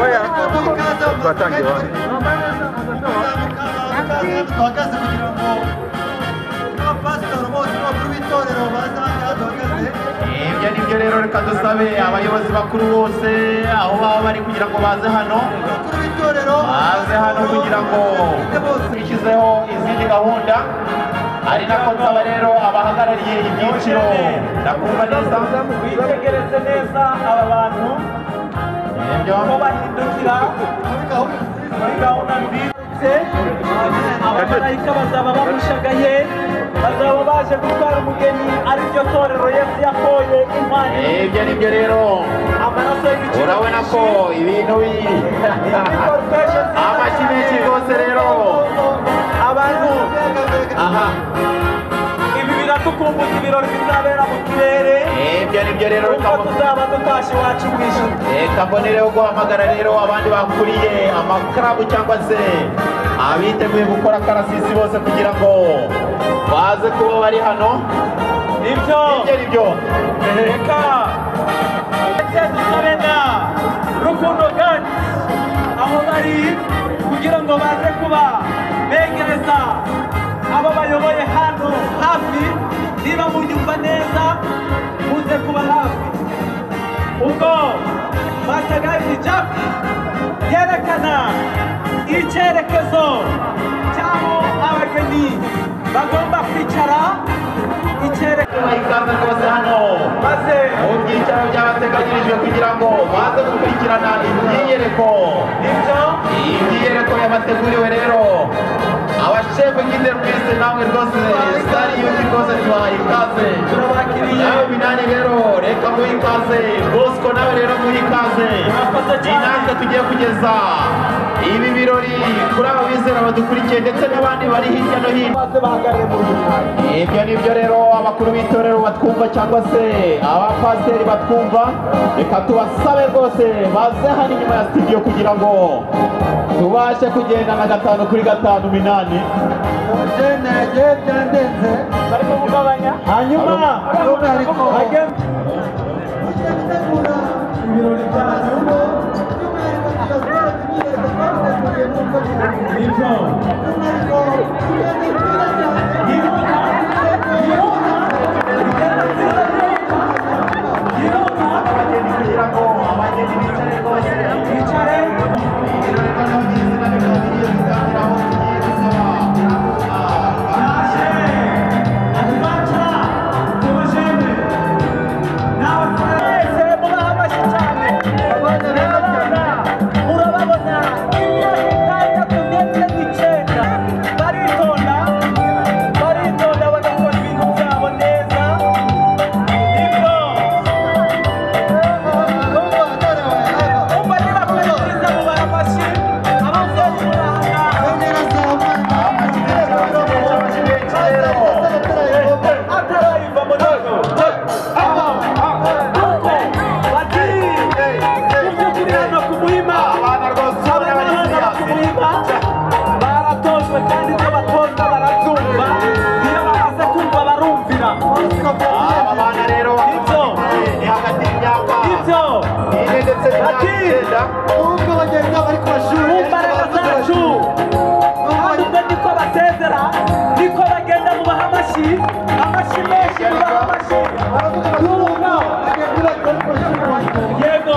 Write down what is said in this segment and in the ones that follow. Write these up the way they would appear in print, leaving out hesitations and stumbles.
Oya, twatangiye wa. Tuhagaze kugira ngo abapasitori bose bakuru b'itorero bazajya duhagaze. Ibyo ni byo rero, reka dusabe abayobozi bakuru bose aho baba bari kugira ngo baze hano, Abakuru b'itorero baze hano kugira ngo dushyizeho izindi gahunda. Ari nako nsaba rero abahagarariye ibyiciro, ndakumva neza, witegereze neza aba bantu ibyo ko bahindukira muri gahunda nziza. Abamarayika bazaba bamushagaye, bazaba baje gutwara umugeni, ari ryo torero Yesu yakoye impano. ibyo ni byo rero, Amaraso y'igiciro urabona ko ibintu biri amashyi menshi rwose rero. abantu Aha, ibi biradukumbuza ibirori bizabera mu kirere, ibyo ni byo rero, kuko tuzaba dutashye iwacu mu ijuru. reka mbonereho guhamagara rero abandi bakuriye amakarabu cyangwa se abiteguye gukora akarasisi bose kugira ngo baze kuba bari hano. Nibyo Ibyo ni byo. reka dusabe na Rukundo Gadi aho bari kugira ngo baze kuba begereza abo bayoboye hano hafi. Niba munyumva neza muze kuba hafi, ubwo Pastor Jack yerekana icyerekezo cy'aho abageni bagomba kwicara, icyerekezo Ikaze rwose hano maze mu byicaro byabateganyirijwe kugira ngo baze gukurikirana imyiyereko. Imyiyereko yabateguriwe rero abashefu ng'indero mwese, namwe rwose sitari yuki rwose tubahaye ikaze. Nawe Minani rero reka muhe ikaze, Bosco nawe rero muhe ikaze. Ni natwe tugiye kugeza ibi birori kuri aba bizera badukurikiye ndetse n'abandi bari hirya no hino. maze bahagarare mu nyuma. Ibyo ni byo rero, abakuru b'itorero batwumva cyangwa se abapasiteri batwumva, reka tubasabe rwose baze hano inyuma ya studio kugira ngo tubashe kugendana 5 kuri 5 Minani. Nege byandenze Bari kugabanya hanyuma by'umwihariko bagiye gutegura ibirori byacu by'umwihariko tugakora tunyereza twateguriye n'uko nibyo Abageni kugira ngo abageni bicare rwose, bicare. ibirori noneho n'izina bikaba bigiye gutangira aho tugiye gusaba ubwo bagenda bari ku mashuri imbaraga zacu kandi ubwo niko basezera, niko bagenda mubaha amashyi, amashyi menshi, mubaha amashyi. baravuga bagenda bari ku mashuri. Yego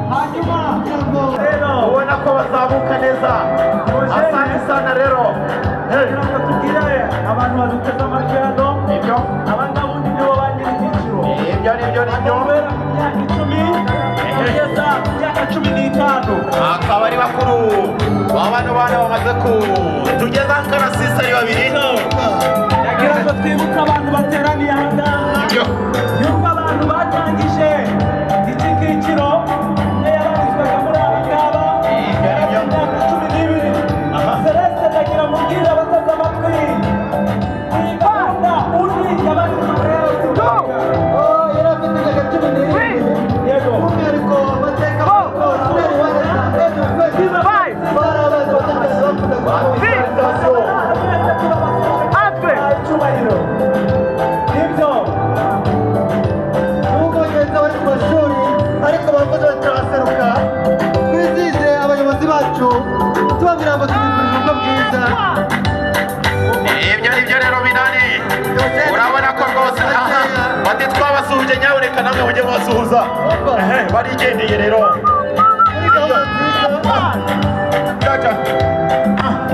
hanyuma rero ubona ko bazamuka neza. Asante sana rero. kugira ngo tubwire abantu baduteze amatwi hano, Ibyo abangaba undi nibo ba nyiri ibyiciro. ibyo ni byo ni byo, Guhera ku myaka 10 kugeza ku myaka 15. akaba ari bakuru b'abana bamaze kutugeza akarasisi ari babiri. Yagira ngo twibuke abantu bateraniye aha ngaha, Ibyo yuko abantu batangije iki cyiciro umwe yabarizwaga muri aba ngaba Ibyo ni byo. imyaka 12. Celeste ndagira mubwire abateze amatwi iyi gahunda undi yabarizwaga yari afite imyaka 17 yego by'umwihariko amateka abasore bari abazi batangaza bakunda icyubahiro nibyo kugira ngo tubifurije ubukwe bwiza. Ibyo rero Minani urabona ko rwose bati twabasuhuje nyaboneka namwe mujye mubasuhuza barigendeye rero Muri gahunda nziza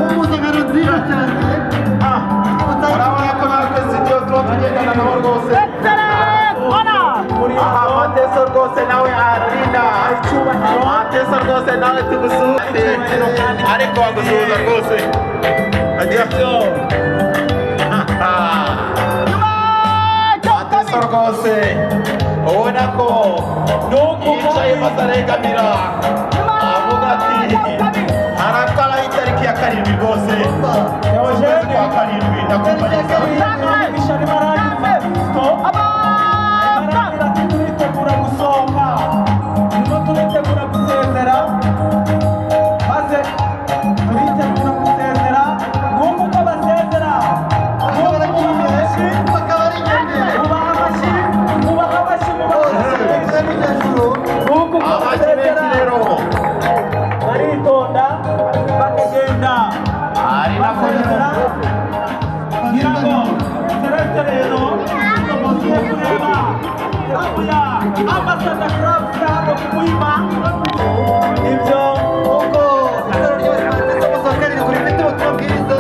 impuzangano nziza cyane urabona ko natwe studio tuba tugendana nabo rwose Mateso rwose nawe arinda Mateso rwose nawe tugusuhuze ariko wagusuhuza rwose Mateso rwose ubona ko yicaye maze aregamira avuga ati haratwara itariki ya karindwi rwose ukwezi kwa karindwi ndakumviriza turitegura gusohoka turimo turitegura gusezera maze turitegura gusezera nguko uko basezera ubaha amashyi ubaha amashyi nguko uko basezera baritonda bakagenda ari nako ngira ngo Celeste rero tugiye kureba ya Ambassador Club hano ku Muhima ibyo uko itara ry'abahanzi amaze akarira kuri mfite ubutumwa bwiza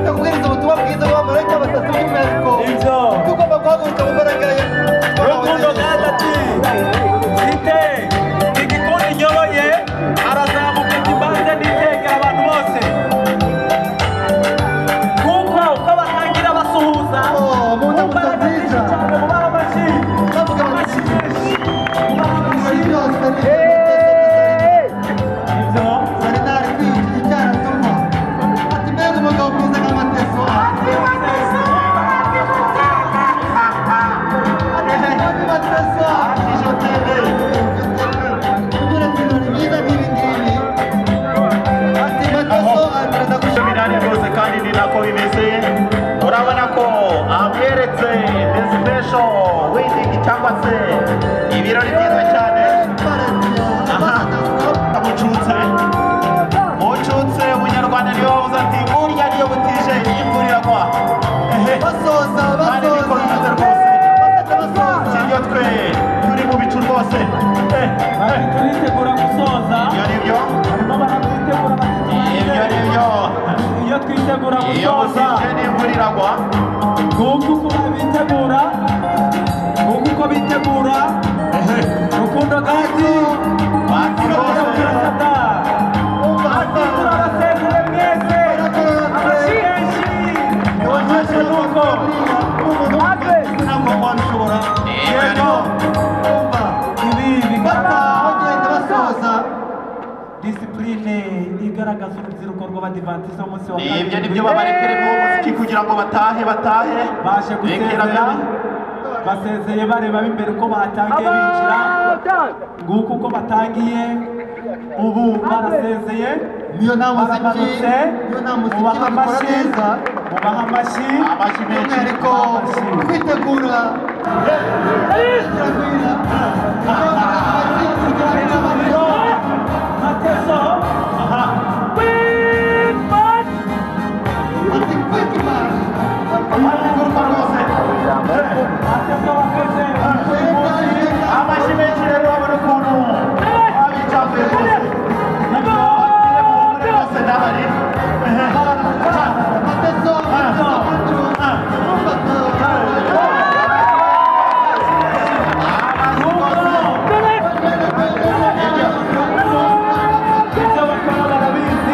ndakubwiriza ubutumwa bwiza bw'abamarayika batatu by'umwihariko ibyo tugomba guhaguruka mu mbaraga ya Rukundo Gatati Site igikundi nyoroye arazamuka ikibanza n'itegera abantu bose kuko uko batangira basuhuza mu ndamutso nziza cyane mubaha amashyi bavuga amashyi menshi mubaha amashyi byose ibyo zari ntari kwiyukiza icyaratuma ati mbega umugabo mwiza nk'amateso amateso kugira ngo ibirori byiza nk'ibi ngibi ati mateso agaragaza gushaka Minani rwose kandi ni nako bimeze urabona ko amweretse the special wedding cyangwa se ibirori byiza cyane mucutse umunyarwanda niwe wavuze ati burya niyo butije imvura iragwa basoza kandi niko bimeze rwose sibyo twe turi mu bicu rwose turitegura gusoza ibyo ni byo barimo baratwitegura ibyo ni byo iyo twitegura iyo gusoza butije n'imvura iragwa nguko uko bitegura nguko uko bitegura Rukundo Gati bati rwose turabasezere mwese amashyi menshi amashyi nuko ntabwo wabishobora yego ibi bigaragaza bagenda basoza disipurine igaragaza urubyiruko rw'abadivantisite umunsi wa ibyo nibyo babarekeremo umuziki kugira ngo batahe baje gusezera basezeye bareba b'imbere uko batangiye binjira nguko uko batangiye ubu barasezeye niyo nta muziki baramanutse niyo nta muziki mubaha babikora amashyi neza mubaha amashyi amashyi menshi by'umwihariko kwitegura kiragwira Mateso guruka rwose Mateso wakoze amashyi menshi rero babona ukuntu babicambuye rwose rwose n'abari ibyo bakora barabizi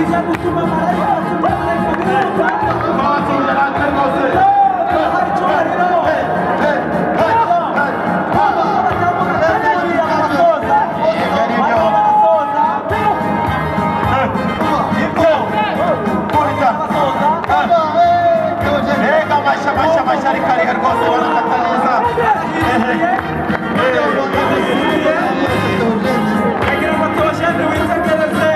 ijya gutuma marayika bihuta twatsinze natwe rwose hari icyubahiro amashyi ari karihe rwose barakata neza agira ngo tubashende witegereze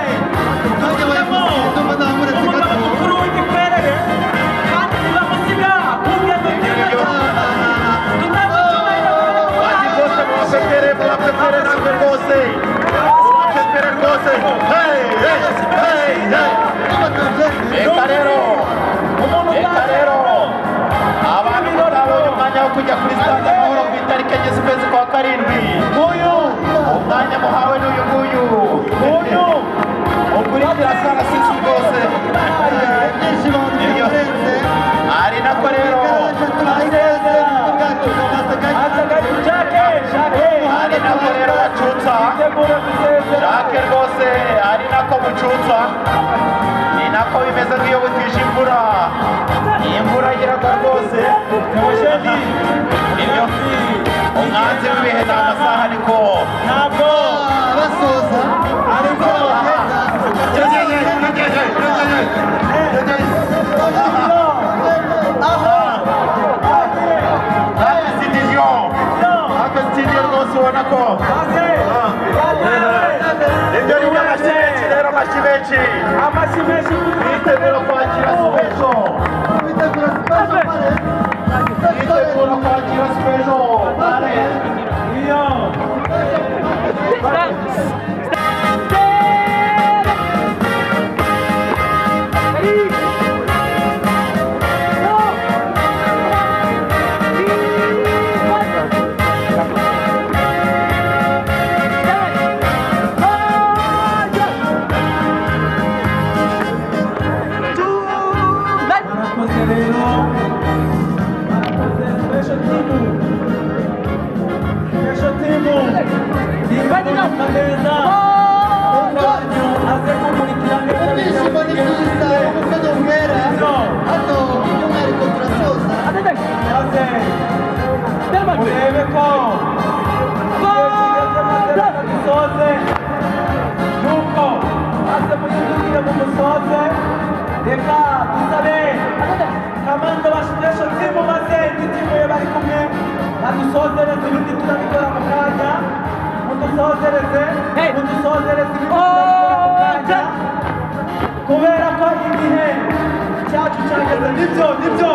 nako ibyo ni amashyi menshi rero amashyi menshi bitegura kwakira special bitegura kwakira special pare iyo kubera ko igihe cyacu cyageze nibyo